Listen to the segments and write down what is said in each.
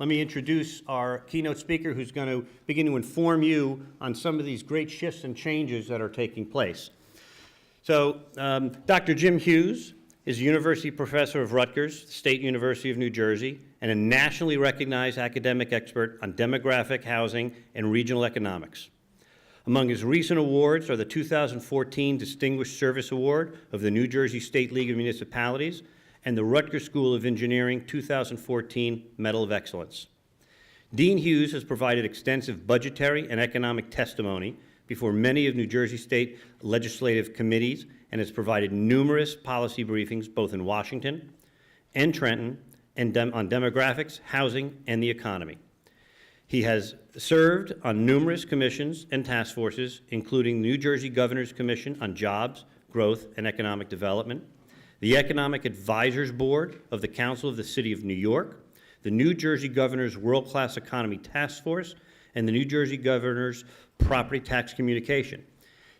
let me introduce our keynote speaker who's going to begin to inform you on some of these great shifts and changes that are taking place. So, Dr. Jim Hughes is a university professor of Rutgers, State University of New Jersey, and a nationally recognized academic expert on demographic, housing, and regional economics. Among his recent awards are the 2014 Distinguished Service Award of the New Jersey State League of Municipalities and the Rutgers School of Engineering 2014 Medal of Excellence. Dean Hughes has provided extensive budgetary and economic testimony before many of New Jersey State legislative committees and has provided numerous policy briefings both in Washington and Trenton and on demographics, housing, and the economy. He has served on numerous commissions and task forces, including the New Jersey Governor's Commission on Jobs, Growth, and Economic Development, the Economic Advisors Board of the Council of the City of New York, the New Jersey Governor's World Class Economy Task Force, and the New Jersey Governor's Property Tax Communication.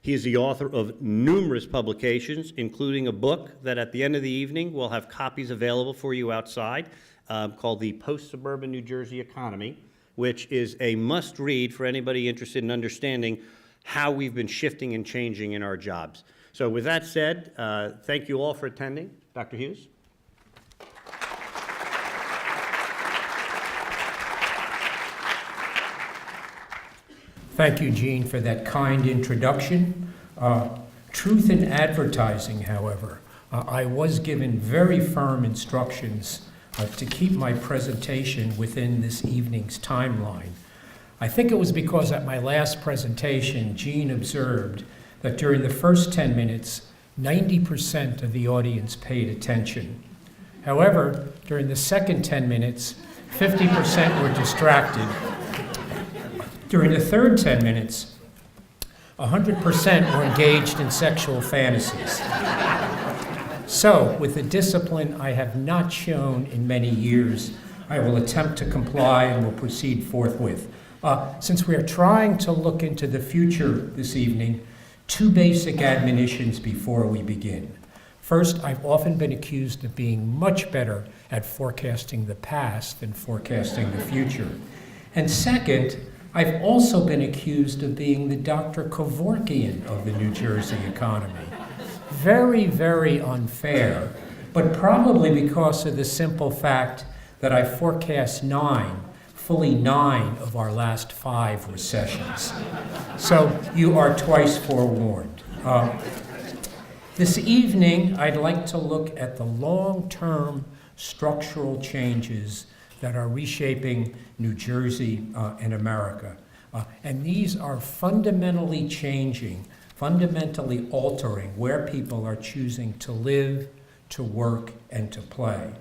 He is the author of numerous publications, including a book that at the end of the evening we'll have copies available for you outside called the Postsuburban New Jersey Economy, which is a must-read for anybody interested in understanding how we've been shifting and changing in our jobs. So with that said, thank you all for attending. Dr. Hughes? Thank you, Gene, for that kind introduction. Truth in advertising, however, I was given very firm instructions to keep my presentation within this evening's timeline. I think it was because at my last presentation, Gene observed that during the first 10 minutes, 90% of the audience paid attention. However, during the second 10 minutes, 50% were distracted. During the third 10 minutes, 100% were engaged in sexual fantasies. So, with the discipline I have not shown in many years, I will attempt to comply and will proceed forthwith. Since we are trying to look into the future this evening, two basic admonitions before we begin. First, I've often been accused of being much better at forecasting the past than forecasting the future. And second, I've also been accused of being the Dr. Kevorkian of the New Jersey economy. Very, very unfair, but probably because of the simple fact that I forecast fully nine of our last 5 recessions. So you are twice forewarned. This evening, I'd like to look at the long-term structural changes that are reshaping New Jersey and America. And these are fundamentally changing, fundamentally altering where people are choosing to live, to work, and to play.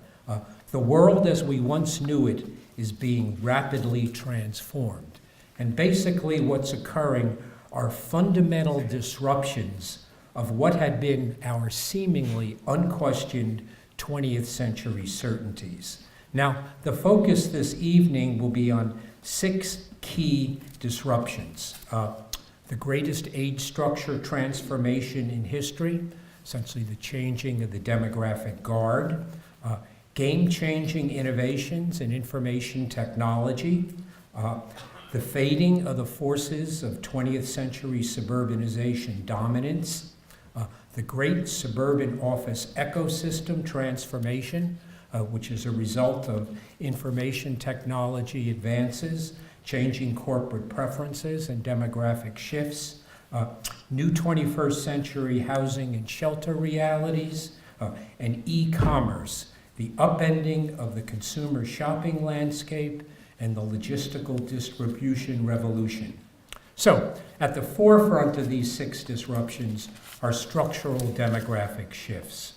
The world as we once knew it is being rapidly transformed. And basically what's occurring are fundamental disruptions of what had been our seemingly unquestioned 20th century certainties. Now, the focus this evening will be on 6 key disruptions. The greatest age structure transformation in history, essentially the changing of the demographic guard, game-changing innovations in information technology, the fading of the forces of 20th century suburbanization dominance, the great suburban office ecosystem transformation, which is a result of information technology advances, changing corporate preferences and demographic shifts, new 21st century housing and shelter realities, and e-commerce, the upending of the consumer shopping landscape, and the logistical distribution revolution. So, at the forefront of these 6 disruptions are structural demographic shifts.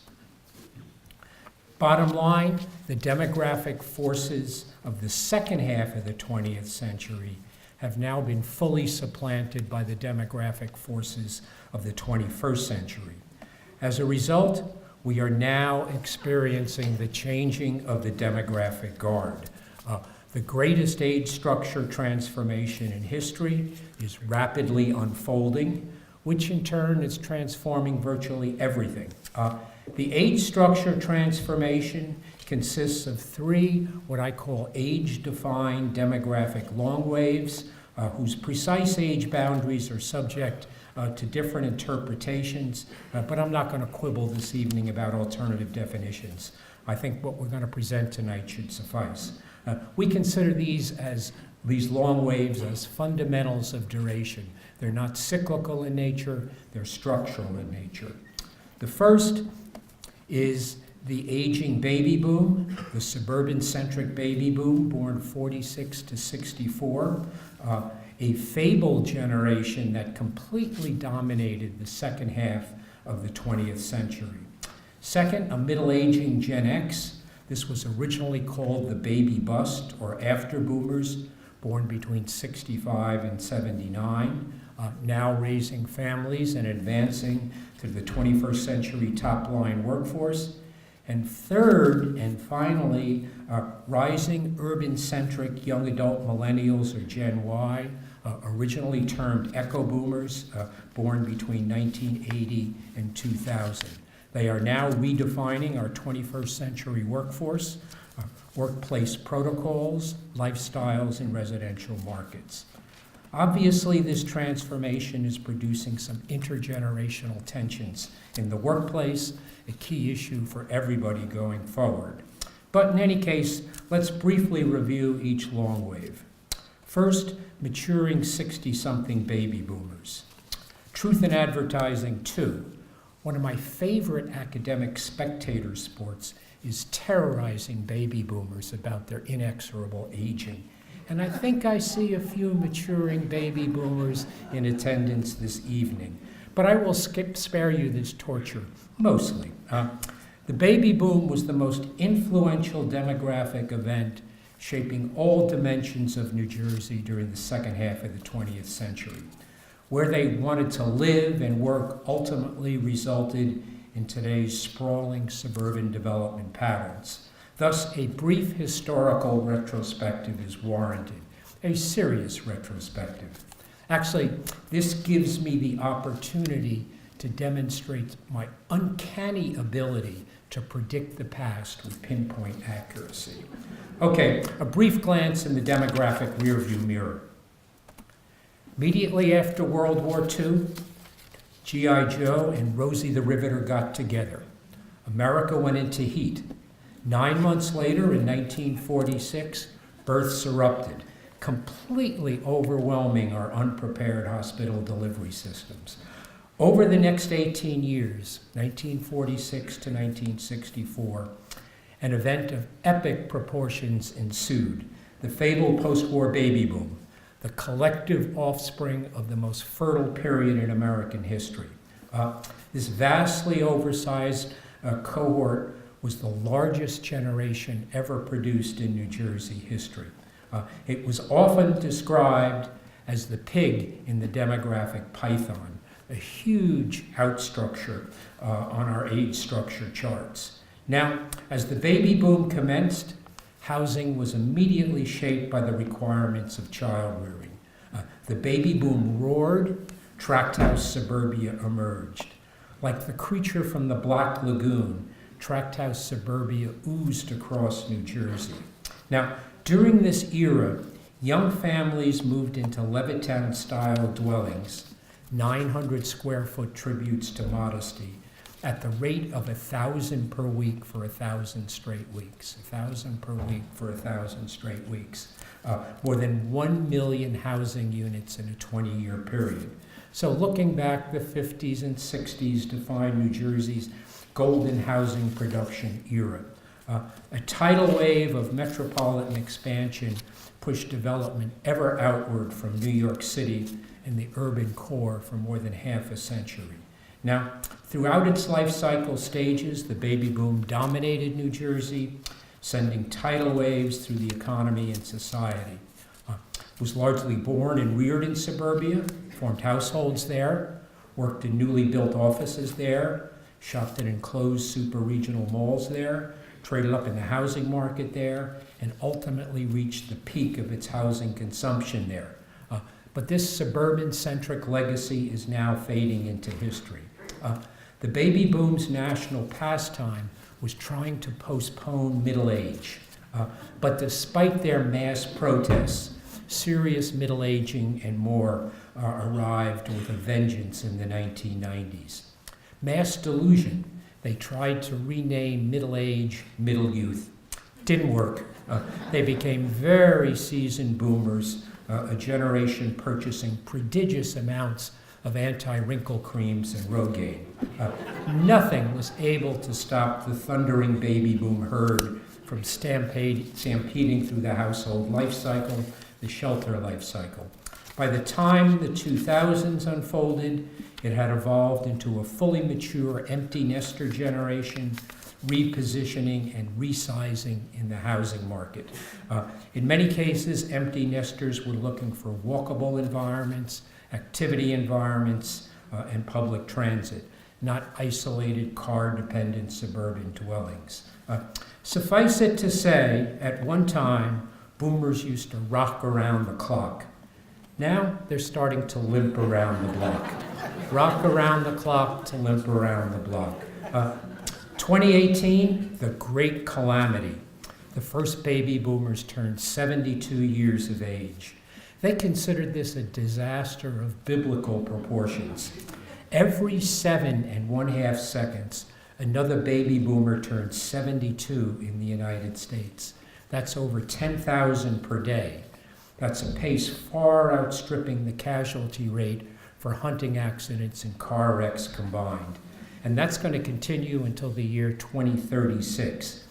Bottom line, the demographic forces of the second half of the 20th century have now been fully supplanted by the demographic forces of the 21st century. As a result, we are now experiencing the changing of the demographic guard. The greatest age structure transformation in history is rapidly unfolding, which in turn is transforming virtually everything. The age structure transformation consists of three what I call age-defined demographic long waves, whose precise age boundaries are subject to different interpretations, but I'm not going to quibble this evening about alternative definitions. I think what we're going to present tonight should suffice. We consider these long waves as fundamentals of duration. They're not cyclical in nature, they're structural in nature. The first is the aging baby boom, the suburban-centric baby boom, born 46 to 64, a fabled generation that completely dominated the second half of the 20th century. Second, a middle-aging Gen X. This was originally called the baby bust, or after boomers, born between 65 and 79, now raising families and advancing to the 21st century top-line workforce. And third, and finally, rising urban-centric young adult millennials, or Gen Y, originally termed eco-boomers, born between 1980 and 2000. They are now redefining our 21st century workforce, workplace protocols, lifestyles, and residential markets. Obviously, this transformation is producing some intergenerational tensions in the workplace, a key issue for everybody going forward. But in any case, let's briefly review each long wave. First, maturing 60-something baby boomers. Truth in Advertising 2. One of my favorite academic spectator sports is terrorizing baby boomers about their inexorable aging. And I think I see a few maturing baby boomers in attendance this evening. But I will spare you this torture, mostly. The baby boom was the most influential demographic event shaping all dimensions of New Jersey during the second half of the 20th century. Where they wanted to live and work ultimately resulted in today's sprawling suburban development patterns. Thus, a brief historical retrospective is warranted, a serious retrospective. Actually, this gives me the opportunity to demonstrate my uncanny ability to predict the past with pinpoint accuracy. Okay, a brief glance in the demographic rearview mirror. Immediately after World War II, G.I. Joe and Rosie the Riveter got together. America went into heat. 9 months later, in 1946, births erupted, completely overwhelming our unprepared hospital delivery systems. Over the next 18 years, 1946 to 1964, an event of epic proportions ensued, the fabled post-war baby boom, the collective offspring of the most fertile period in American history. This vastly oversized cohort was the largest generation ever produced in New Jersey history. It was often described as the pig in the demographic python, a huge outstructure on our age structure charts. Now, as the baby boom commenced, housing was immediately shaped by the requirements of child rearing. The baby boom roared, tract house suburbia emerged. Like the creature from the Black Lagoon, tract house suburbia oozed across New Jersey. Now, during this era, young families moved into Levittown-style dwellings, 900 square foot tributes to modesty, at the rate of 1,000 per week for 1,000 straight weeks. 1,000 per week for 1,000 straight weeks. More than 1 million housing units in a 20-year period. So looking back, the 50s and 60s defined New Jersey's golden housing production era. A tidal wave of metropolitan expansion pushed development ever outward from New York City and the urban core for more than half a century. Now, throughout its life cycle stages, the baby boom dominated New Jersey, sending tidal waves through the economy and society. Was largely born and reared in suburbia, formed households there, worked in newly built offices there, shopped in enclosed super-regional malls there, traded up in the housing market there, and ultimately reached the peak of its housing consumption there. But this suburban-centric legacy is now fading into history. The baby boom's national pastime was trying to postpone middle age. But despite their mass protests, serious middle aging and more arrived with a vengeance in the 1990s. Mass delusion. They tried to rename middle age middle youth. Didn't work. They became very seasoned boomers, a generation purchasing prodigious amounts of anti-wrinkle creams and Rogaine. Nothing was able to stop the thundering baby boom herd from stampeding through the household life cycle, the shelter life cycle. By the time the 2000s unfolded, it had evolved into a fully mature empty nester generation, repositioning and resizing in the housing market. In many cases, empty nesters were looking for walkable environments, activity environments, and public transit, not isolated car-dependent suburban dwellings. Suffice it to say, at one time, boomers used to rock around the clock. Now they're starting to limp around the block. Rock around the clock to limp around the block. 2018, the great calamity. The first baby boomers turned 72 years of age. They considered this a disaster of biblical proportions. Every 7.5 seconds, another baby boomer turned 72 in the United States. That's over 10,000 per day. That's a pace far outstripping the casualty rate for hunting accidents and car wrecks combined. And that's going to continue until the year 2036.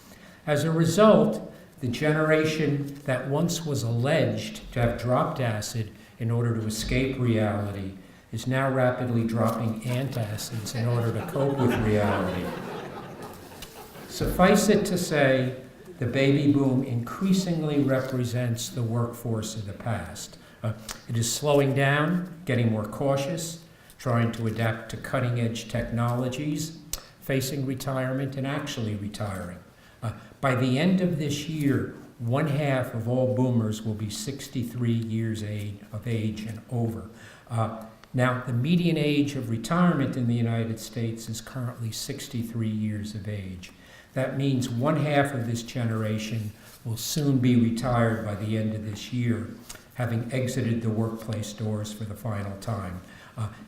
As a result, the generation that once was alleged to have dropped acid in order to escape reality is now rapidly dropping antacids in order to cope with reality. Suffice it to say, the baby boom increasingly represents the workforce of the past. It is slowing down, getting more cautious, trying to adapt to cutting-edge technologies, facing retirement and actually retiring. By the end of this year, 1/2 of all boomers will be 63 years of age and over. Now, the median age of retirement in the United States is currently 63 years of age. That means 1/2 of this generation will soon be retired by the end of this year, having exited the workplace doors for the final time,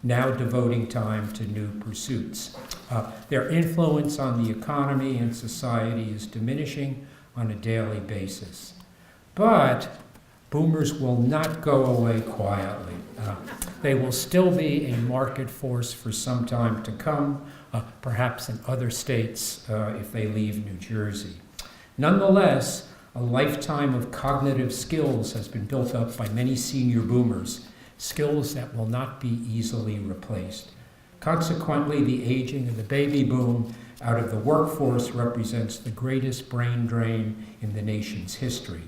now devoting time to new pursuits. Their influence on the economy and society is diminishing on a daily basis. But boomers will not go away quietly. They will still be a market force for some time to come, perhaps in other states if they leave New Jersey. Nonetheless, a lifetime of cognitive skills has been built up by many senior boomers, skills that will not be easily replaced. Consequently, the aging of the baby boom out of the workforce represents the greatest brain drain in the nation's history.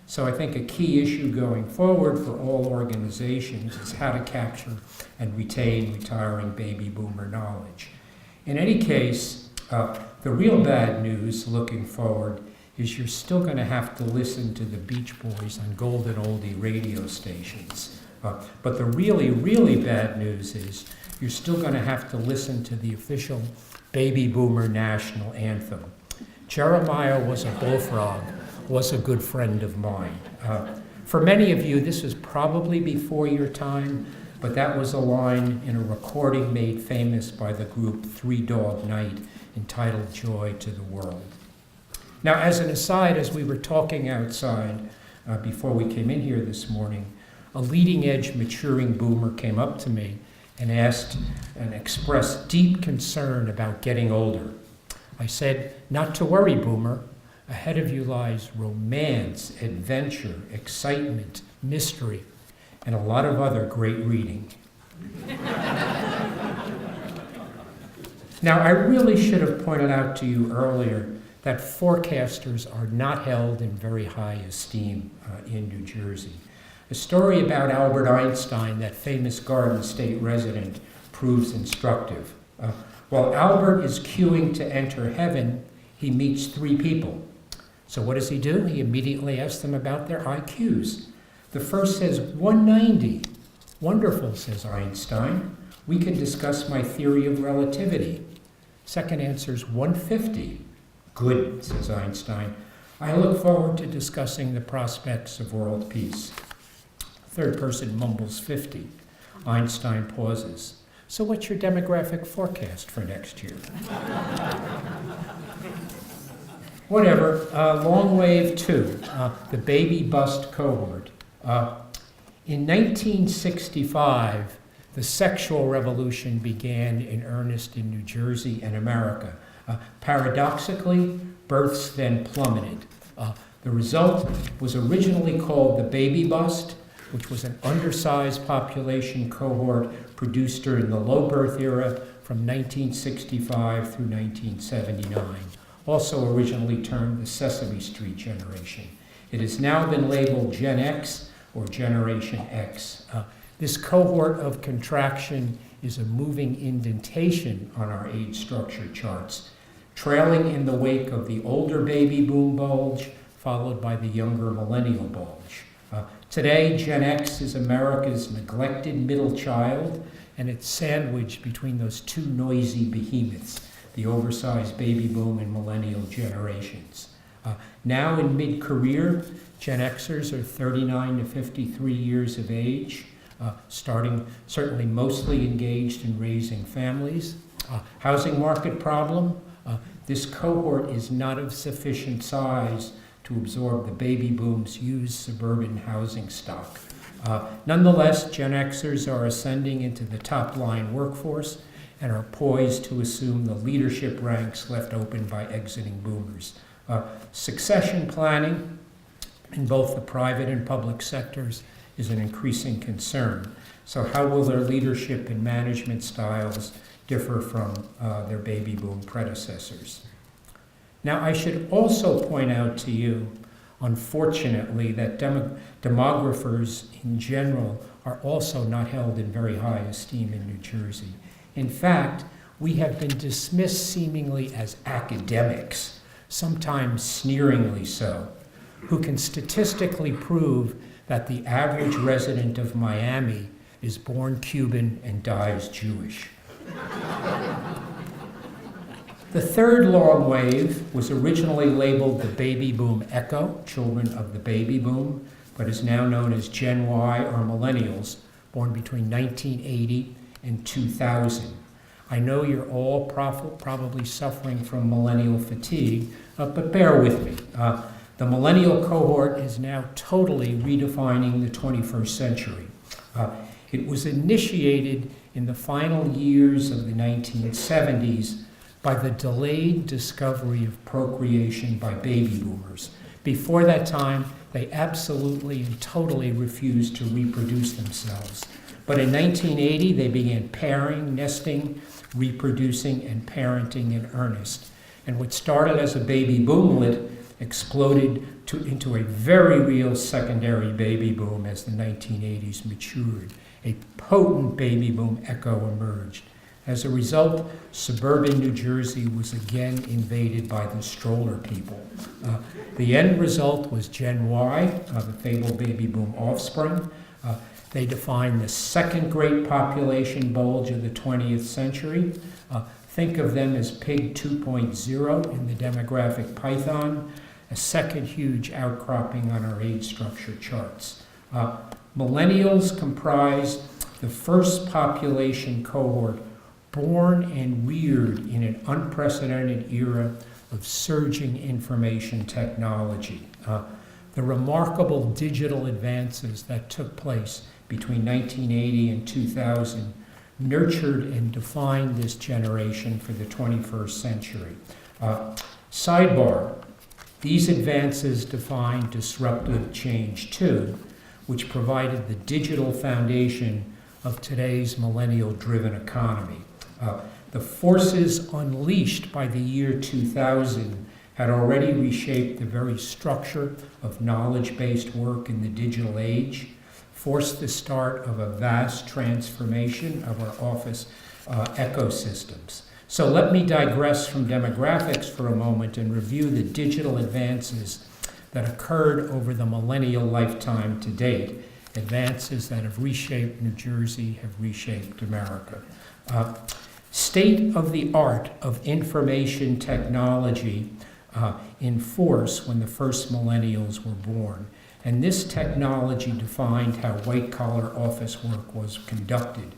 So I think a key issue going forward for all organizations is how to capture and retain retiring baby boomer knowledge. In any case, the real bad news looking forward is you're still going to have to listen to the Beach Boys on golden oldie radio stations. But the really, really bad news is you're still going to have to listen to the official baby boomer national anthem. Jeremiah was a bullfrog, was a good friend of mine. For many of you, this was probably before your time, but that was a line in a recording made famous by the group Three Dog Night entitled Joy to the World. Now, as an aside, as we were talking outside before we came in here this morning, a leading-edge maturing boomer came up to me and asked and expressed deep concern about getting older. I said, "Not to worry, boomer. Ahead of you lies romance, adventure, excitement, mystery, and a lot of other great reading." Now, I really should have pointed out to you earlier that forecasters are not held in very high esteem in New Jersey. A story about Albert Einstein, that famous Garden State resident, proves instructive. While Albert is queuing to enter heaven, he meets 3 people. So what does he do? He immediately asks them about their IQs. The first says 190. "Wonderful," says Einstein. "We can discuss my theory of relativity." Second answers 150. Good, says Einstein. I look forward to discussing the prospects of world peace. Third person mumbles 50. Einstein pauses. So what's your demographic forecast for next year? Whatever. Long wave 2, the baby bust cohort. In 1965, the sexual revolution began in earnest in New Jersey and America. Paradoxically, births then plummeted. The result was originally called the baby bust, which was an undersized population cohort produced during the low birth era from 1965 through 1979, also originally termed the Sesame Street generation. It has now been labeled Gen X or Generation X. This cohort of contraction is a moving indentation on our age structure charts, trailing in the wake of the older baby boom bulge, followed by the younger millennial bulge. Today, Gen X is America's neglected middle child, and it's sandwiched between those two noisy behemoths, the oversized baby boom and millennial generations. Now in mid-career, Gen Xers are 39 to 53 years of age, starting certainly mostly engaged in raising families. Housing market problem, this cohort is not of sufficient size to absorb the baby boom's used suburban housing stock. Nonetheless, Gen Xers are ascending into the top-line workforce and are poised to assume the leadership ranks left open by exiting boomers. Succession planning in both the private and public sectors is an increasing concern. So how will their leadership and management styles differ from their baby boom predecessors? Now, I should also point out to you, unfortunately, that demographers in general are also not held in very high esteem in New Jersey. In fact, we have been dismissed seemingly as academics, sometimes sneeringly so, who can statistically prove that the average resident of Miami is born Cuban and dies Jewish. The third long wave was originally labeled the baby boom echo, children of the baby boom, but is now known as Gen Y or millennials, born between 1980 and 2000. I know you're all probably suffering from millennial fatigue, but bear with me. The millennial cohort is now totally redefining the 21st century. It was initiated in the final years of the 1970s by the delayed discovery of procreation by baby boomers. Before that time, they absolutely and totally refused to reproduce themselves. But in 1980, they began pairing, nesting, reproducing, and parenting in earnest. And what started as a baby boomlet exploded into a very real secondary baby boom as the 1980s matured. A potent baby boom echo emerged. As a result, suburban New Jersey was again invaded by the stroller people. The end result was Gen Y, the fabled baby boom offspring. They define the second great population bulge of the 20th century. Think of them as Pig 2.0 in the demographic python, a second huge outcropping on our age structure charts. Millennials comprise the first population cohort born and reared in an unprecedented era of surging information technology. The remarkable digital advances that took place between 1980 and 2000 nurtured and defined this generation for the 21st century. Sidebar, these advances defined disruptive change too, which provided the digital foundation of today's millennial-driven economy. The forces unleashed by the year 2000 had already reshaped the very structure of knowledge-based work in the digital age, forced the start of a vast transformation of our office ecosystems. So let me digress from demographics for a moment and review the digital advances that occurred over the millennial lifetime to date, advances that have reshaped New Jersey, have reshaped America. State-of-the-art of information technology in force when the first millennials were born. And this technology defined how white-collar office work was conducted.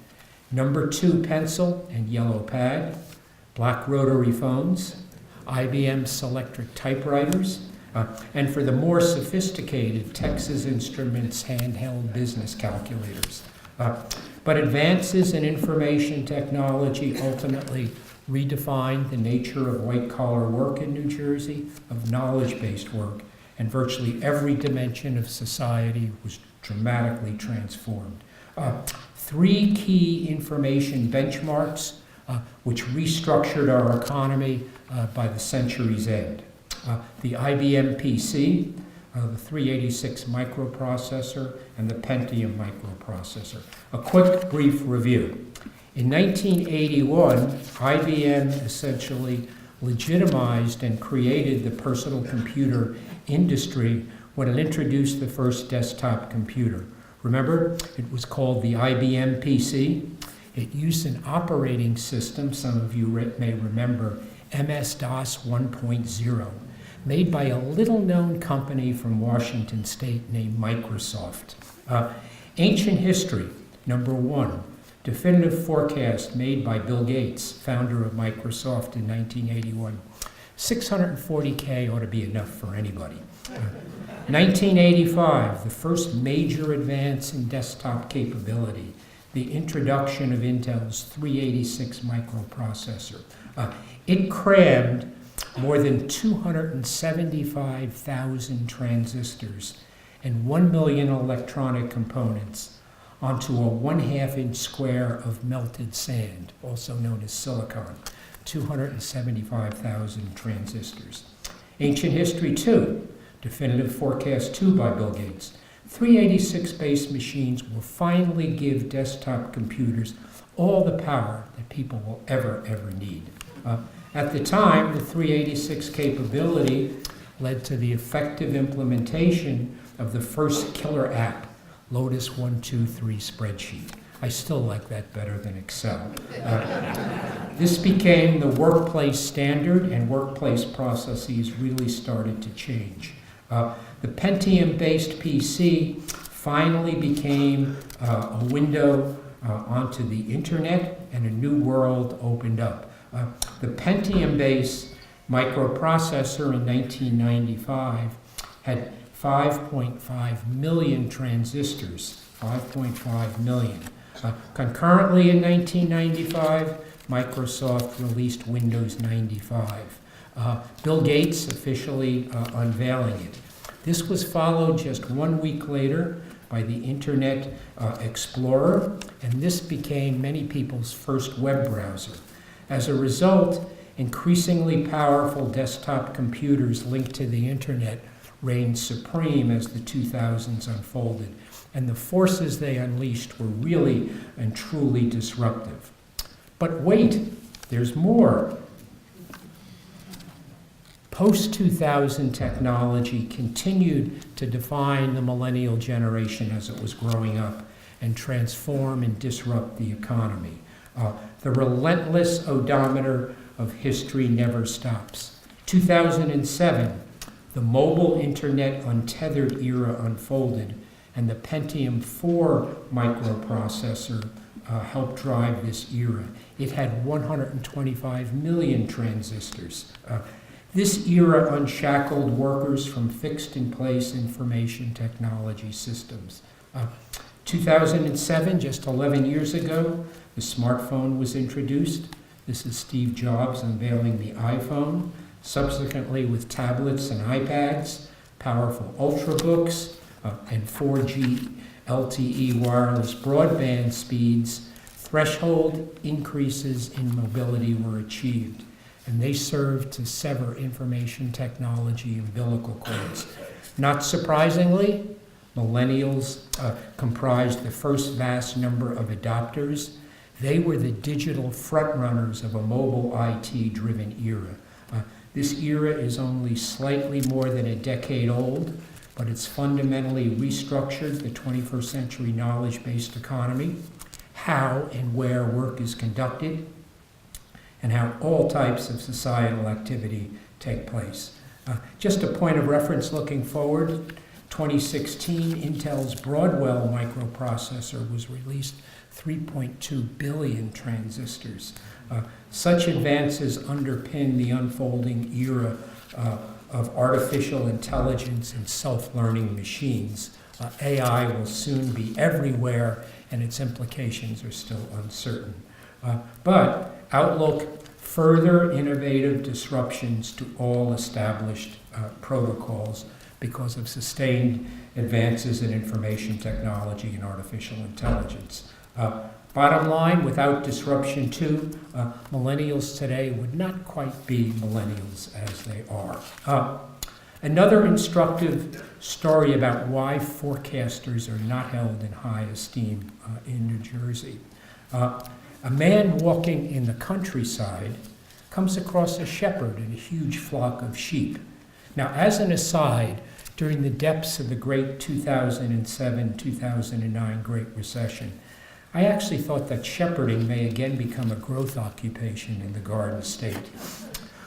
Number 2 pencil and yellow pad, black rotary phones, IBM Selectric typewriters, and for the more sophisticated, Texas Instruments handheld business calculators. But advances in information technology ultimately redefined the nature of white-collar work in New Jersey, of knowledge-based work, and virtually every dimension of society was dramatically transformed. 3 key information benchmarks which restructured our economy by the century's end. The IBM PC, the 386 microprocessor, and the Pentium microprocessor. A quick, brief review. In 1981, IBM essentially legitimized and created the personal computer industry when it introduced the first desktop computer. Remember, it was called the IBM PC. It used an operating system, some of you may remember, MS-DOS 1.0, made by a little-known company from Washington State named Microsoft. Ancient history, number 1, definitive forecast made by Bill Gates, founder of Microsoft in 1981. 640K ought to be enough for anybody. 1985, the first major advance in desktop capability, the introduction of Intel's 386 microprocessor. It crammed more than 275,000 transistors and 1 million electronic components onto a 1/2 inch square of melted sand, also known as silicon. 275,000 transistors. Ancient history 2, definitive forecast 2 by Bill Gates. 386-based machines will finally give desktop computers all the power that people will ever need. At the time, the 386 capability led to the effective implementation of the first killer app, Lotus 123 spreadsheet. I still like that better than Excel. This became the workplace standard, and workplace processes really started to change. The Pentium-based PC finally became a window onto the internet, and a new world opened up. The Pentium-based microprocessor in 1995 had 5.5 million transistors, 5.5 million. Concurrently in 1995, Microsoft released Windows 95. Bill Gates officially unveiling it. This was followed just 1 week later by the Internet Explorer, and this became many people's first web browser. As a result, increasingly powerful desktop computers linked to the Internet reigned supreme as the 2000s unfolded, and the forces they unleashed were really and truly disruptive. But wait, there's more. Post-2000 technology continued to define the millennial generation as it was growing up and transform and disrupt the economy. The relentless odometer of history never stops. 2007, the mobile internet untethered era unfolded, and the Pentium 4 microprocessor helped drive this era. It had 125 million transistors. This era unshackled workers from fixed-in-place information technology systems. 2007, just 11 years ago, the smartphone was introduced. This is Steve Jobs unveiling the iPhone, subsequently with tablets and iPads, powerful ultrabooks, and 4G LTE wireless broadband speeds. Threshold increases in mobility were achieved, and they served to sever information technology umbilical cords. Not surprisingly, millennials comprised the first vast number of adopters. They were the digital frontrunners of a mobile IT-driven era. This era is only slightly more than a decade old, but it's fundamentally restructured the 21st century knowledge-based economy, how and where work is conducted, and how all types of societal activity take place. Just a point of reference looking forward, 2016, Intel's Broadwell microprocessor was released 3.2 billion transistors. Such advances underpin the unfolding era of artificial intelligence and self-learning machines. AI will soon be everywhere, and its implications are still uncertain. But outlook further innovative disruptions to all established protocols because of sustained advances in information technology and artificial intelligence. Bottom line, without disruption too, millennials today would not quite be millennials as they are. Another instructive story about why forecasters are not held in high esteem in New Jersey. A man walking in the countryside comes across a shepherd and a huge flock of sheep. Now, as an aside, during the depths of the great 2007-2009 Great Recession, I actually thought that shepherding may again become a growth occupation in the Garden State.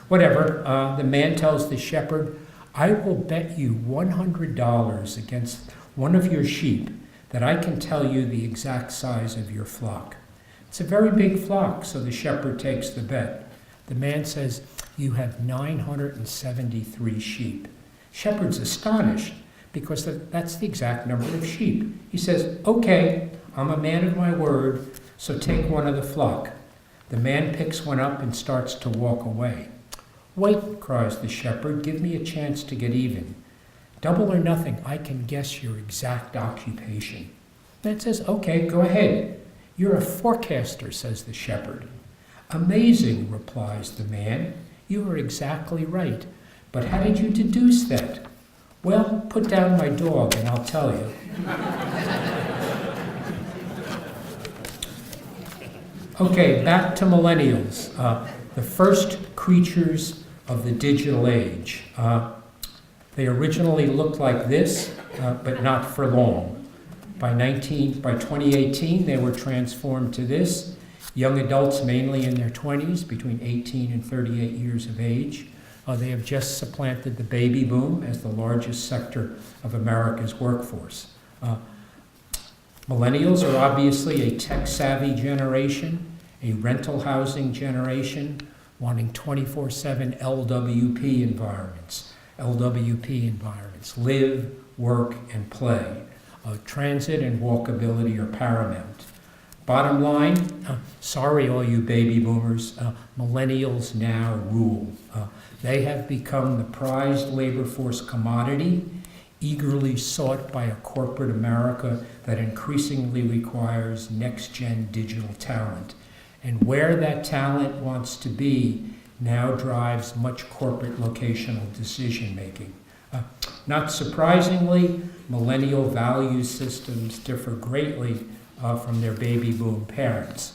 Whatever, the man tells the shepherd, "I will bet you $100 against one of your sheep that I can tell you the exact size of your flock." It's a very big flock, so the shepherd takes the bet. The man says, "You have 973 sheep." Shepherd's astonished because that's the exact number of sheep. He says, "Okay, I'm a man of my word, so take one of the flock." The man picks one up and starts to walk away. "Wait," cries the shepherd, "give me a chance to get even. Double or nothing, I can guess your exact occupation." The man says, "Okay, go ahead." "You're a forecaster," says the shepherd. "Amazing," replies the man. "You are exactly right. But how did you deduce that?" "Well, put down my dog and I'll tell you." Okay, back to millennials, the first creatures of the digital age. They originally looked like this, but not for long. By 2018, they were transformed to this. Young adults, mainly in their 20s, between 18 and 38 years of age. They have just supplanted the baby boom as the largest sector of America's workforce. Millennials are obviously a tech-savvy generation, a rental housing generation, wanting 24/7 LWP environments. LWP environments, live, work, and play. Transit and walkability are paramount. Bottom line, sorry all you baby boomers, millennials now rule. They have become the prized labor force commodity, eagerly sought by a corporate America that increasingly requires next-gen digital talent. And where that talent wants to be now drives much corporate locational decision-making. Not surprisingly, millennial value systems differ greatly from their baby boom parents.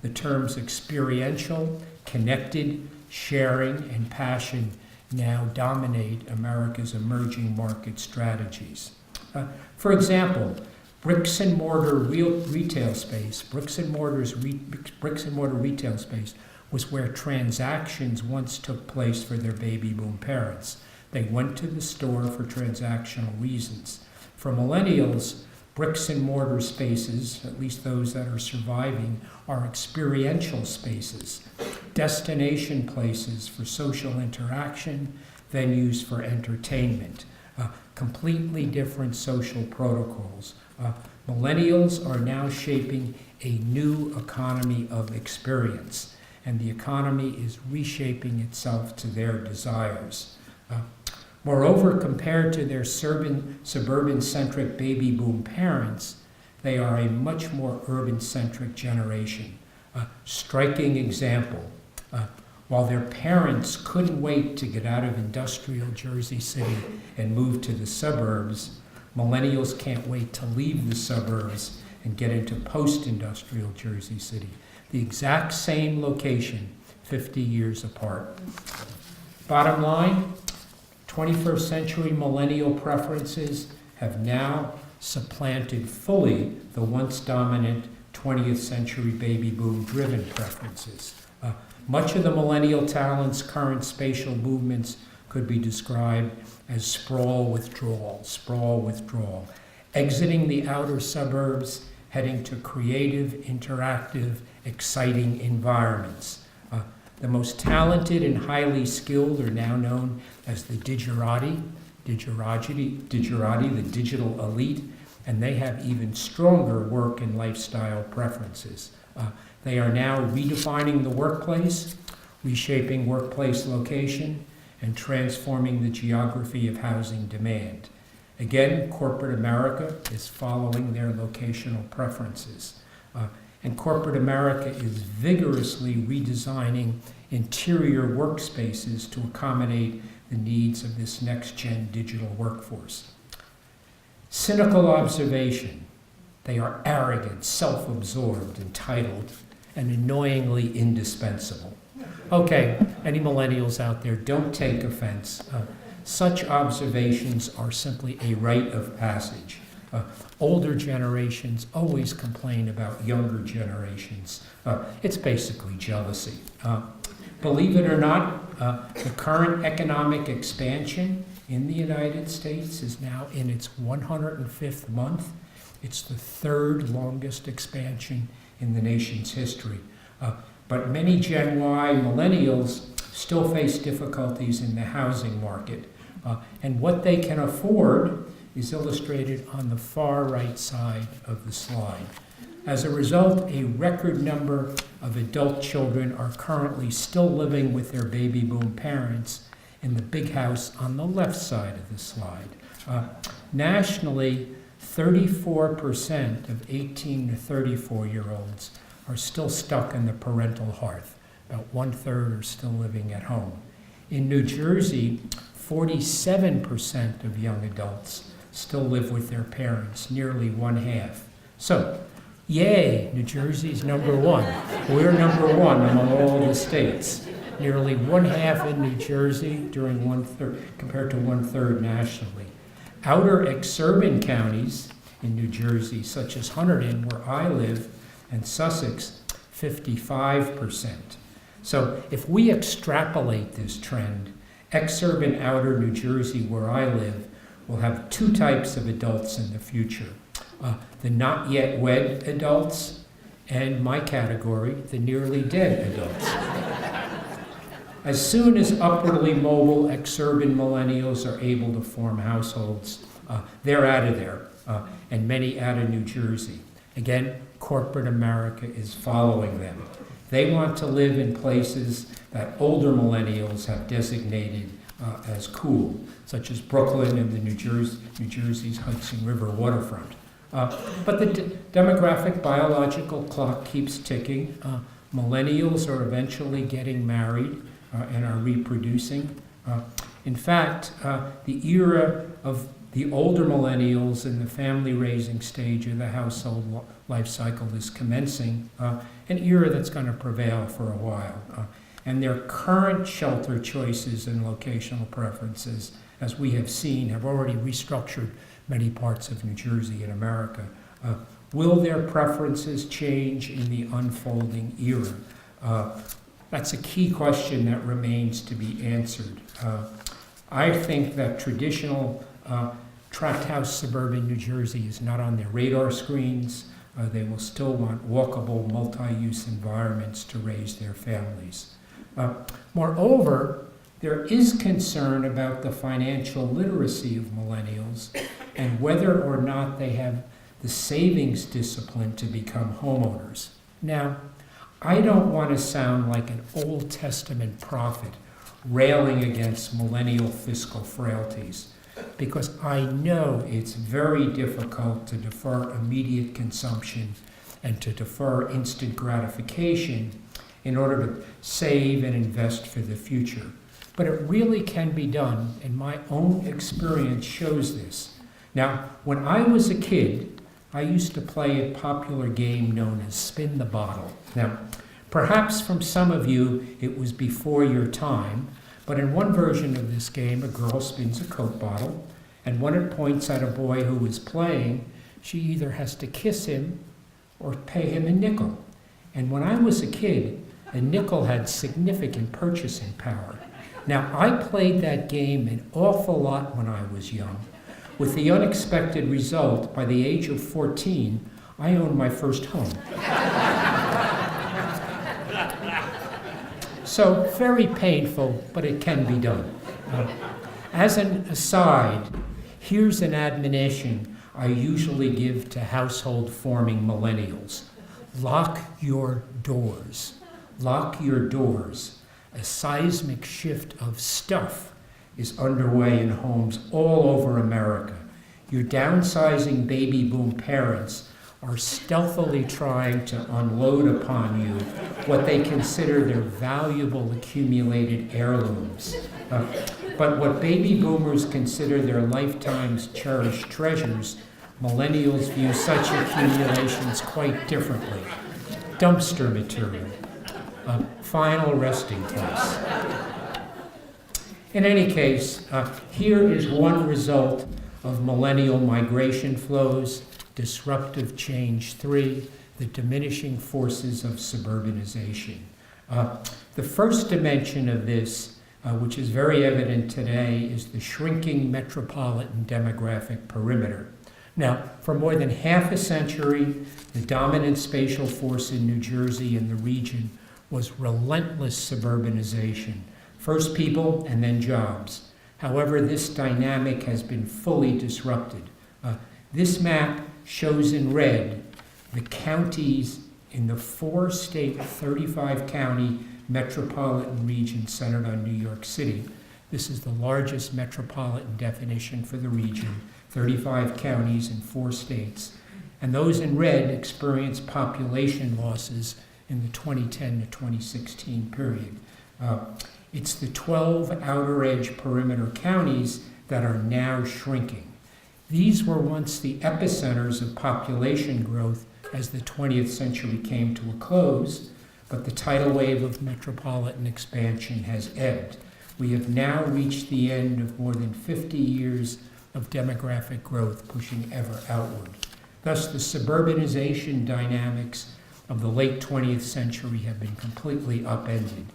The terms experiential, connected, sharing, and passion now dominate America's emerging market strategies. For example, bricks and mortar retail space was where transactions once took place for their baby boom parents. They went to the store for transactional reasons. For millennials, bricks and mortar spaces, at least those that are surviving, are experiential spaces, destination places for social interaction, venues for entertainment, completely different social protocols. Millennials are now shaping a new economy of experience, and the economy is reshaping itself to their desires. Moreover, compared to their suburban-centric baby boom parents, they are a much more urban-centric generation. A striking example, while their parents couldn't wait to get out of industrial Jersey City and move to the suburbs, millennials can't wait to leave the suburbs and get into post-industrial Jersey City. The exact same location, 50 years apart. Bottom line, 21st century millennial preferences have now supplanted fully the once dominant 20th century baby boom driven preferences. Much of the millennial talent's current spatial movements could be described as sprawl withdrawal, exiting the outer suburbs, heading to creative, interactive, exciting environments. The most talented and highly skilled are now known as the digerati, the digital elite, and they have even stronger work and lifestyle preferences. They are now redefining the workplace, reshaping workplace location, and transforming the geography of housing demand. Again, corporate America is following their locational preferences. And corporate America is vigorously redesigning interior workspaces to accommodate the needs of this next-gen digital workforce. Cynical observation: they are arrogant, self-absorbed, entitled, and annoyingly indispensable. Okay, any millennials out there, don't take offense. Such observations are simply a rite of passage. Older generations always complain about younger generations. It's basically jealousy. Believe it or not, the current economic expansion in the United States is now in its 105th month. It's the third longest expansion in the nation's history. But many Gen Y millennials still face difficulties in the housing market. And what they can afford is illustrated on the far right side of the slide. As a result, a record number of adult children are currently still living with their baby boom parents in the big house on the left side of the slide. Nationally, 34% of 18 to 34-year-olds are still stuck in the parental hearth. About 1/3 are still living at home. In New Jersey, 47% of young adults still live with their parents, nearly 1/2. So, yay, New Jersey's number one. We're number one among all the states. Nearly 1/2 in New Jersey during 1/3, compared to 1/3 nationally. Outer exurban counties in New Jersey, such as Hunterdon, where I live, and Sussex, 55%. So if we extrapolate this trend, exurban outer New Jersey, where I live, will have two types of adults in the future. The not yet wed adults, and my category, the nearly dead adults. As soon as upwardly mobile exurban millennials are able to form households, they're out of there, and many out of New Jersey. Again, corporate America is following them. They want to live in places that older millennials have designated as cool, such as Brooklyn and the New Jersey's Hudson River waterfront. But the demographic biological clock keeps ticking. Millennials are eventually getting married and are reproducing. In fact, the era of the older millennials in the family-raising stage of the household life cycle is commencing, an era that's going to prevail for a while. And their current shelter choices and locational preferences, as we have seen, have already restructured many parts of New Jersey and America. Will their preferences change in the unfolding era? That's a key question that remains to be answered. I think that traditional tract house suburban New Jersey is not on their radar screens. They will still want walkable, multi-use environments to raise their families. Moreover, there is concern about the financial literacy of millennials and whether or not they have the savings discipline to become homeowners. Now, I don't want to sound like an Old Testament prophet railing against millennial fiscal frailties, because I know it's very difficult to defer immediate consumption and to defer instant gratification in order to save and invest for the future. But it really can be done, and my own experience shows this. Now, when I was a kid, I used to play a popular game known as Spin the Bottle. Now, perhaps from some of you it was before your time, but in one version of this game, a girl spins a Coke bottle, and when it points at a boy who is playing, she either has to kiss him or pay him a nickel. And when I was a kid, a nickel had significant purchasing power. Now, I played that game an awful lot when I was young, with the unexpected result, by the age of 14, I owned my first home. So, very painful, but it can be done. As an aside, here's an admonition I usually give to household-forming millennials. Lock your doors. Lock your doors. A seismic shift of stuff is underway in homes all over America. Your downsizing baby boom parents are stealthily trying to unload upon you what they consider their valuable accumulated heirlooms. But what baby boomers consider their lifetime's cherished treasures, millennials view such accumulations quite differently. Dumpster material. Final resting place. In any case, here is one result of millennial migration flows, disruptive change 3, the diminishing forces of suburbanization. The first dimension of this, which is very evident today, is the shrinking metropolitan demographic perimeter. Now, for more than half a century, the dominant spatial force in New Jersey and the region was relentless suburbanization. First people and then jobs. However, this dynamic has been fully disrupted. This map shows in red the counties in the 4-state, 35-county metropolitan region centered on New York City. This is the largest metropolitan definition for the region, 35 counties in 4 states. And those in red experienced population losses in the 2010 to 2016 period. It's the 12 outer edge perimeter counties that are now shrinking. These were once the epicenters of population growth as the 20th century came to a close, but the tidal wave of metropolitan expansion has ebbed. We have now reached the end of more than 50 years of demographic growth pushing ever outward. Thus, the suburbanization dynamics of the late 20th century have been completely upended.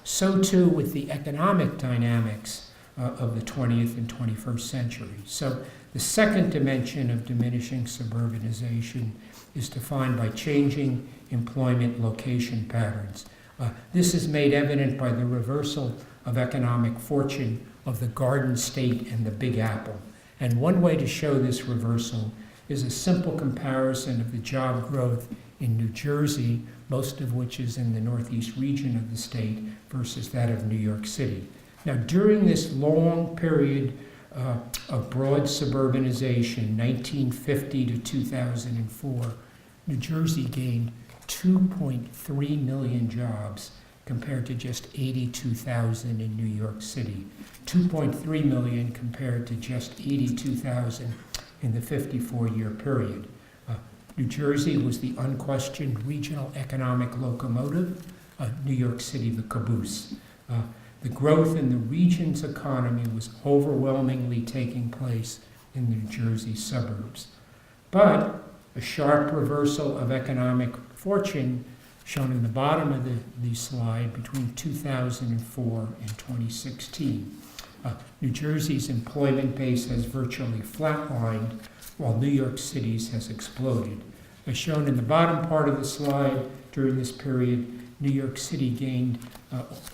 So too with the economic dynamics of the 20th and 21st century. So the second dimension of diminishing suburbanization is defined by changing employment location patterns. This is made evident by the reversal of economic fortune of the Garden State and the Big Apple. And one way to show this reversal is a simple comparison of the job growth in New Jersey, most of which is in the northeast region of the state, versus that of New York City. Now, during this long period of broad suburbanization, 1950 to 2004, New Jersey gained 2.3 million jobs compared to just 82,000 in New York City, 2.3 million compared to just 82,000 in the 54-year period. New Jersey was the unquestioned regional economic locomotive, New York City the caboose. The growth in the region's economy was overwhelmingly taking place in the New Jersey suburbs. But a sharp reversal of economic fortune, shown in the bottom of the slide, between 2004 and 2016. New Jersey's employment base has virtually flatlined, while New York City's has exploded. As shown in the bottom part of the slide, during this period, New York City gained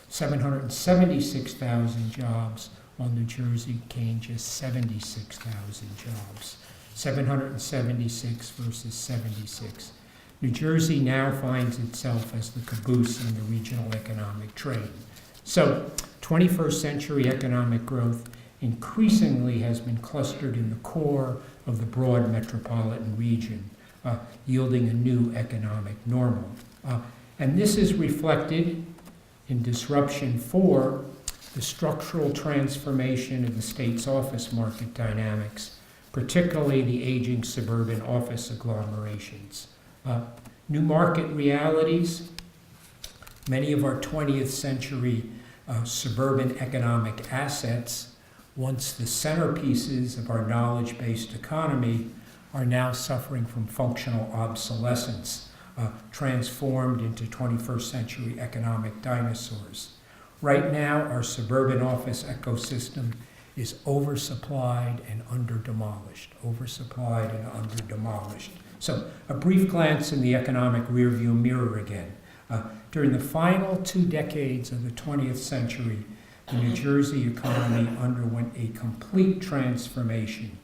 776,000 jobs, while New Jersey gained just 76,000 jobs. 776 versus 76. New Jersey now finds itself as the caboose in the regional economic train. So, 21st century economic growth increasingly has been clustered in the core of the broad metropolitan region, yielding a new economic normal. And this is reflected in disruption 4, the structural transformation of the state's office market dynamics, particularly the aging suburban office agglomerations. New market realities, many of our 20th century suburban economic assets, once the centerpieces of our knowledge-based economy, are now suffering from functional obsolescence, transformed into 21st century economic dinosaurs. Right now, our suburban office ecosystem is oversupplied and under-demolished, oversupplied and under-demolished. So a brief glance in the economic rearview mirror again. During the final 2 decades of the 20th century, the New Jersey economy underwent a complete transformation.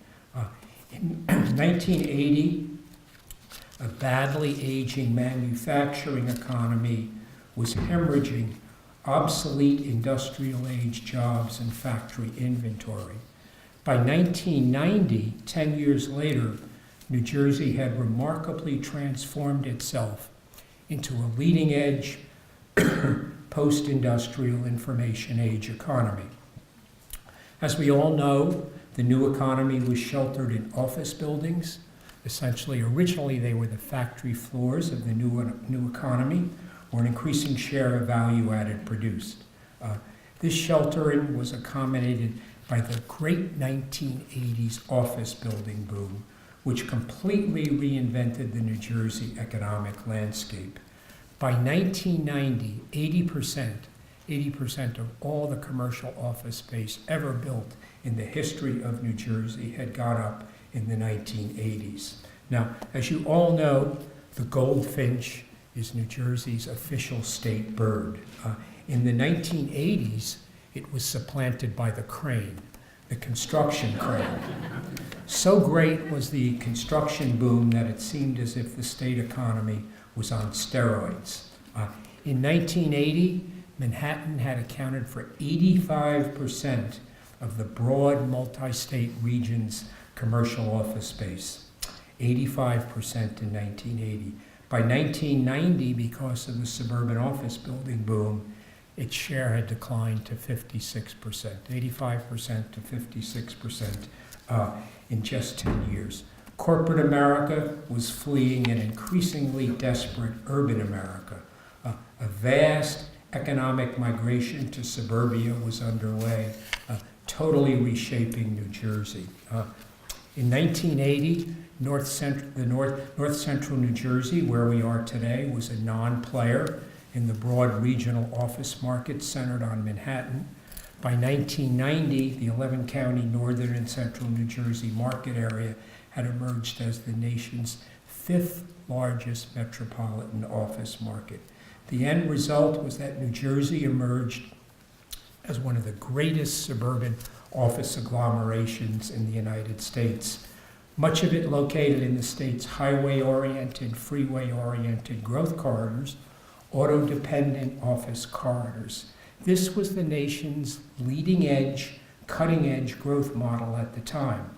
In 1980, a badly aging manufacturing economy was hemorrhaging obsolete industrial age jobs and factory inventory. By 1990, 10 years later, New Jersey had remarkably transformed itself into a leading edge post-industrial information age economy. As we all know, the new economy was sheltered in office buildings. Essentially, originally they were the factory floors of the new economy, or an increasing share of value added produced. This sheltering was accommodated by the great 1980s office building boom, which completely reinvented the New Jersey economic landscape. By 1990, 80% of all the commercial office space ever built in the history of New Jersey had gone up in the 1980s. Now, as you all know, the goldfinch is New Jersey's official state bird. In the 1980s, it was supplanted by the crane, the construction crane. So great was the construction boom that it seemed as if the state economy was on steroids. In 1980, Manhattan had accounted for 85% of the broad multi-state region's commercial office space. 85% in 1980. By 1990, because of the suburban office building boom, its share had declined to 56%, 85% to 56% in just 10 years. Corporate America was fleeing an increasingly desperate urban America. A vast economic migration to suburbia was underway, totally reshaping New Jersey. In 1980, North Central New Jersey, where we are today, was a non-player in the broad regional office market centered on Manhattan. By 1990, the 11-county northern and central New Jersey market area had emerged as the nation's 5th largest metropolitan office market. The end result was that New Jersey emerged as one of the greatest suburban office agglomerations in the United States. Much of it located in the state's highway-oriented, freeway-oriented growth corridors, auto-dependent office corridors. This was the nation's leading-edge, cutting-edge growth model at the time.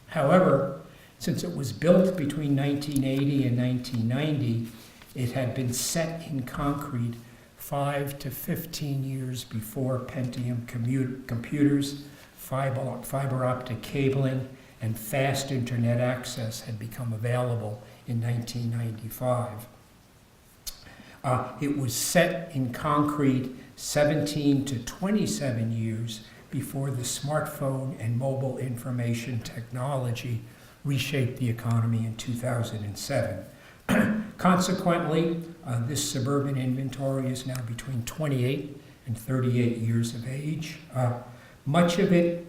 However, since it was built between 1980 and 1990, it had been set in concrete 5 to 15 years before Pentium computers, fiber optic cabling, and fast internet access had become available in 1995. It was set in concrete 17 to 27 years before the smartphone and mobile information technology reshaped the economy in 2007. Consequently, this suburban inventory is now between 28 and 38 years of age. Much of it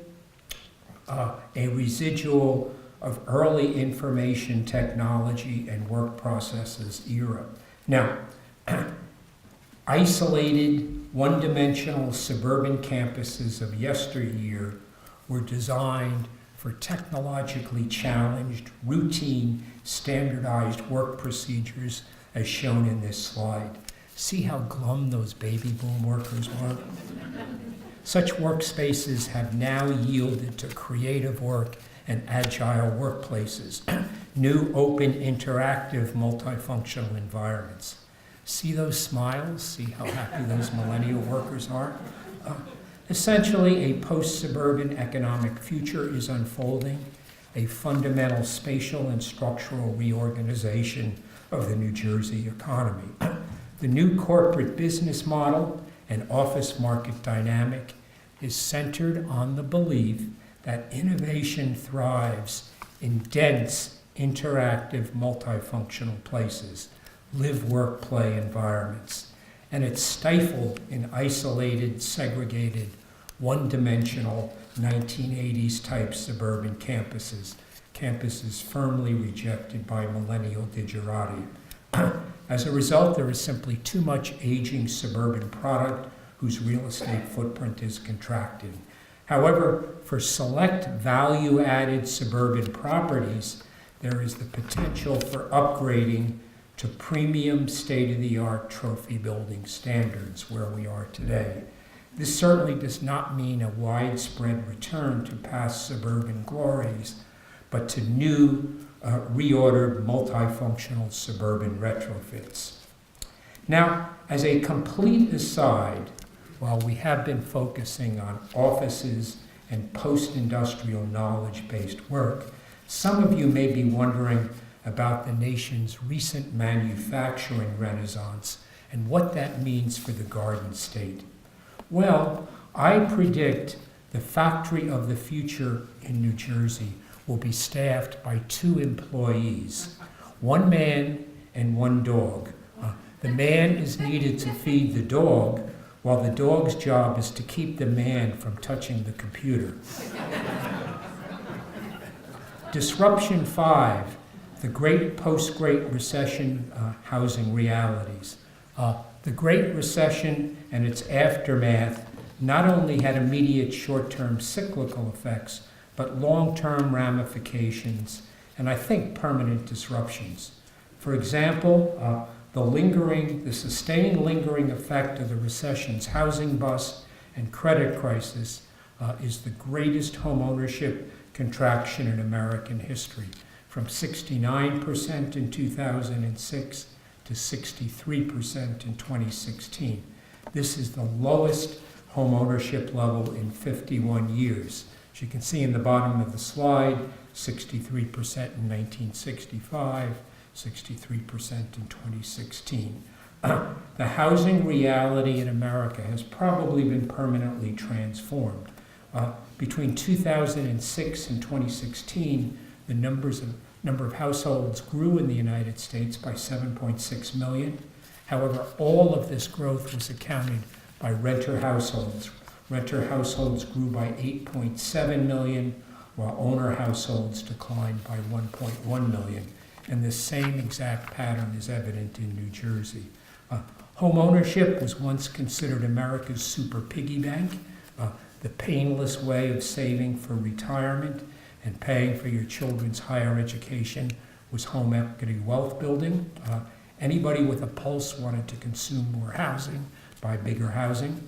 a residual of early information technology and work processes era. Now, isolated, one-dimensional suburban campuses of yesteryear were designed for technologically challenged, routine, standardized work procedures as shown in this slide. See how glum those baby boom workers were? Such workspaces have now yielded to creative work and agile workplaces, new open, interactive, multifunctional environments. See those smiles? See how happy those millennial workers are? Essentially, a post-suburban economic future is unfolding, a fundamental spatial and structural reorganization of the New Jersey economy. The new corporate business model and office market dynamic is centered on the belief that innovation thrives in dense, interactive, multifunctional places, live, work, play environments. and it's stifled in isolated, segregated, one-dimensional 1980s type suburban campuses, campuses firmly rejected by millennial digerati. As a result, there is simply too much aging suburban product whose real estate footprint is contracting. However, for select value-added suburban properties, there is the potential for upgrading to premium state-of-the-art trophy building standards where we are today. This certainly does not mean a widespread return to past suburban glories, but to new, reordered, multifunctional suburban retrofits. Now, as a complete aside, while we have been focusing on offices and post-industrial knowledge-based work, some of you may be wondering about the nation's recent manufacturing renaissance and what that means for the Garden State. Well, I predict the factory of the future in New Jersey will be staffed by 2 employees, 1 man and 1 dog. The man is needed to feed the dog, while the dog's job is to keep the man from touching the computer. Disruption 5, the great post-Great Recession housing realities. The Great Recession and its aftermath not only had immediate short-term cyclical effects, but long-term ramifications, and I think permanent disruptions. For example, the sustained lingering effect of the recession's housing bust and credit crisis is the greatest homeownership contraction in American history, from 69% in 2006 to 63% in 2016. This is the lowest homeownership level in 51 years. As you can see in the bottom of the slide, 63% in 1965, 63% in 2016. The housing reality in America has probably been permanently transformed. Between 2006 and 2016, the number of households grew in the United States by 7.6 million. However, all of this growth was accounted by renter households. Renter households grew by 8.7 million, while owner households declined by 1.1 million. And the same exact pattern is evident in New Jersey. Home ownership was once considered America's super piggy bank, the painless way of saving for retirement and paying for your children's higher education was home equity wealth building. Anybody with a pulse wanted to consume more housing, buy bigger housing.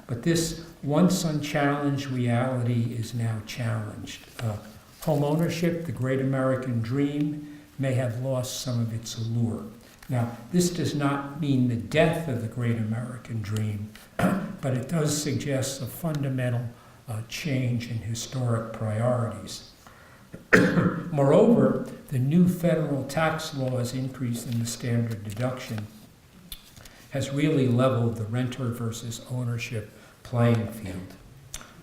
But this once unchallenged reality is now challenged. Home ownership, the great American dream, may have lost some of its allure. Now, this does not mean the death of the great American dream, but it does suggest a fundamental change in historic priorities. Moreover, the new federal tax law's increase in the standard deduction has really leveled the renter versus ownership playing field.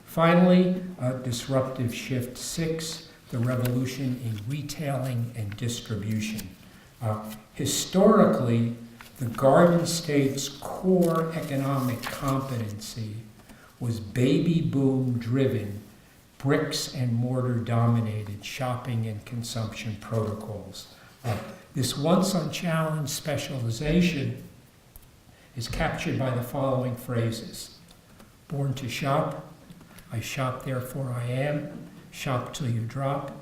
Finally, disruptive shift 6, the revolution in retailing and distribution. Historically, the Garden State's core economic competency was baby boom driven, bricks and mortar dominated shopping and consumption protocols. This once unchallenged specialization is captured by the following phrases: born to shop, I shop therefore I am, shop till you drop,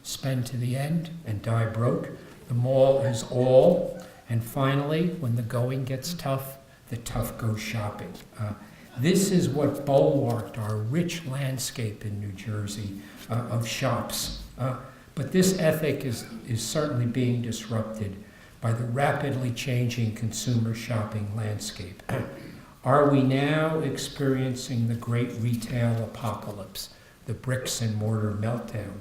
spend to the end and die broke, the mall is all, and finally, when the going gets tough, the tough go shopping. This is what bulwarked our rich landscape in New Jersey of shops. But this ethic is certainly being disrupted by the rapidly changing consumer shopping landscape. Are we now experiencing the great retail apocalypse, the bricks and mortar meltdown?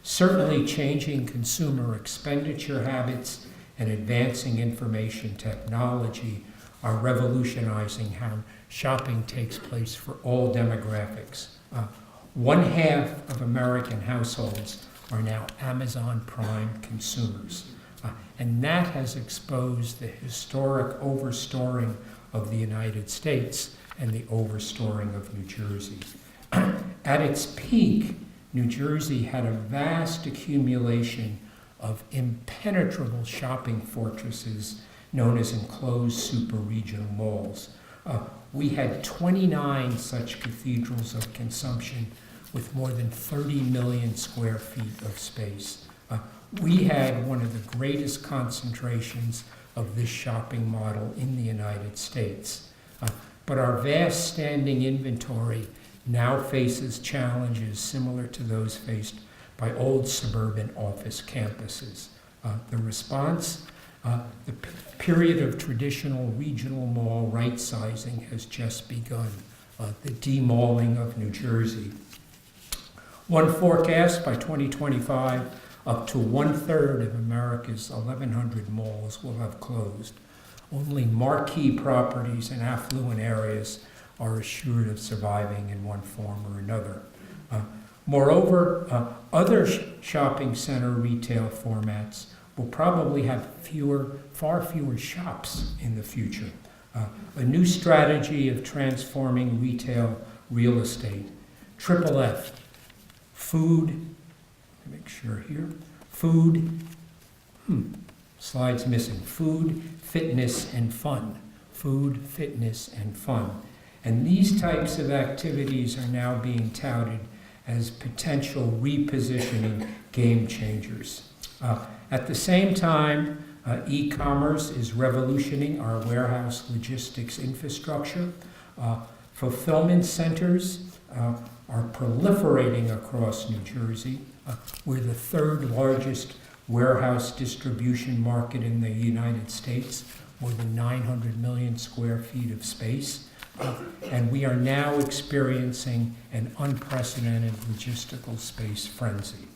Certainly changing consumer expenditure habits and advancing information technology are revolutionizing how shopping takes place for all demographics. 1/2 of American households are now Amazon Prime consumers. And that has exposed the historic overstoring of the United States and the overstoring of New Jersey. At its peak, New Jersey had a vast accumulation of impenetrable shopping fortresses known as enclosed super-regional malls. We had 29 such cathedrals of consumption with more than 30 million square feet of space. We had one of the greatest concentrations of this shopping model in the United States. But our vast standing inventory now faces challenges similar to those faced by old suburban office campuses. The response? The period of traditional regional mall right-sizing has just begun, the demalling of New Jersey. One forecast, by 2025, up to 1/3 of America's 1,100 malls will have closed. Only marquee properties in affluent areas are assured of surviving in one form or another. Moreover, other shopping center retail formats will probably have far fewer shops in the future. A new strategy of transforming retail real estate. Triple F, food, make sure here, food, slide's missing, food, fitness, and fun. Food, fitness, and fun. And these types of activities are now being touted as potential repositioning game changers. At the same time, e-commerce is revolutioning our warehouse logistics infrastructure. Fulfillment centers are proliferating across New Jersey. We're the third largest warehouse distribution market in the United States, more than 900 million square feet of space. And we are now experiencing an unprecedented logistical space frenzy.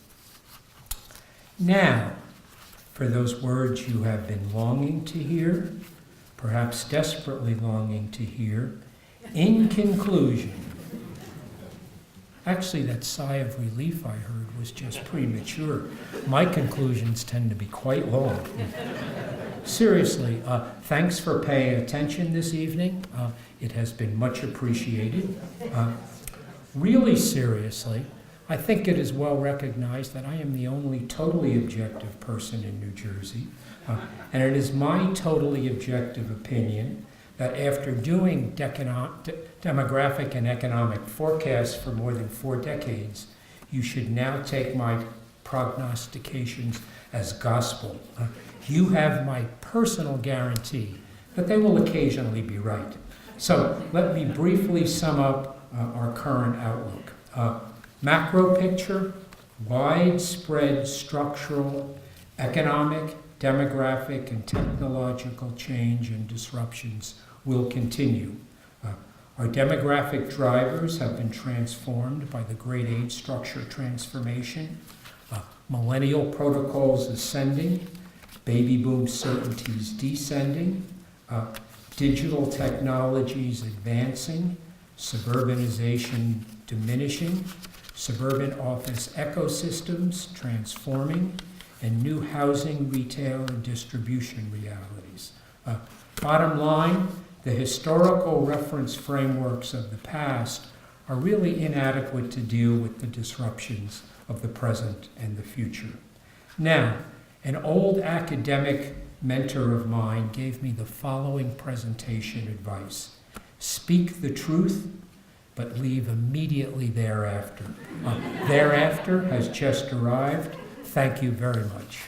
Now, for those words you have been longing to hear, perhaps desperately longing to hear, in conclusion, actually that sigh of relief I heard was just premature. My conclusions tend to be quite long. Seriously, thanks for paying attention this evening. It has been much appreciated. Really seriously, I think it is well recognized that I am the only totally objective person in New Jersey, and it is my totally objective opinion that after doing demographic and economic forecasts for more than 4 decades, you should now take my prognostications as gospel. You have my personal guarantee that they will occasionally be right. So let me briefly sum up our current outlook. Macro picture, widespread structural, economic, demographic, and technological change and disruptions will continue. Our demographic drivers have been transformed by the great age structure transformation, millennial protocols ascending, baby boom certainties descending, digital technologies advancing, suburbanization diminishing, suburban office ecosystems transforming, and new housing, retail, and distribution realities. Bottom line, the historical reference frameworks of the past are really inadequate to deal with the disruptions of the present and the future. Now, an old academic mentor of mine gave me the following presentation advice. Speak the truth, but leave immediately thereafter. Thereafter has just arrived. Thank you very much.